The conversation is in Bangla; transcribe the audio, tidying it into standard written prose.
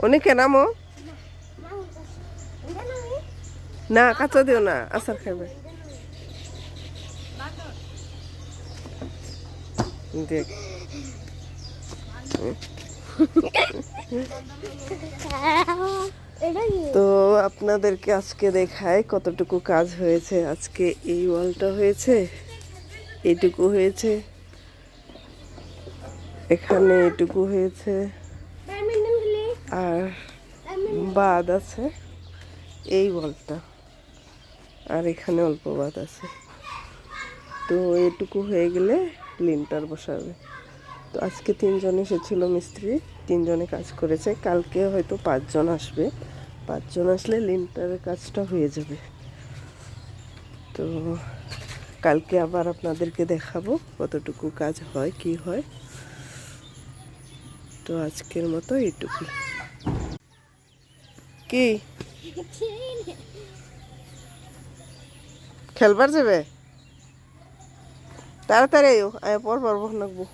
অনেকে নামো না, কাঁচা দিও না, আচার খাইবে। দেখ তো আপনাদেরকে আজকে দেখায় কতটুকু কাজ হয়েছে। আজকে এই ওয়ালটা হয়েছে, এইটুকু হয়েছে, এখানে এইটুকু হয়েছে, আর বাদ আছে এই ওয়ালটা, আর এখানে অল্প বাদ আছে। তো এইটুকু হয়ে গেলে লিন্টার বসাবে। তো আজকে 3 জন এসেছিল মিস্ত্রি, 3 জনে কাজ করেছে। কালকে হয়তো 5 জন আসবে, 5 জন আসলে লিন্টারের কাজটা হয়ে যাবে। তো কালকে আবার আপনাদেরকে দেখাবো কতটুকু কাজ হয়, কি হয়। তো আজকের মতো এইটুকু। কি খেলবার যাবে? তাড়াতাড়ি আয়, পর পর নাকবো।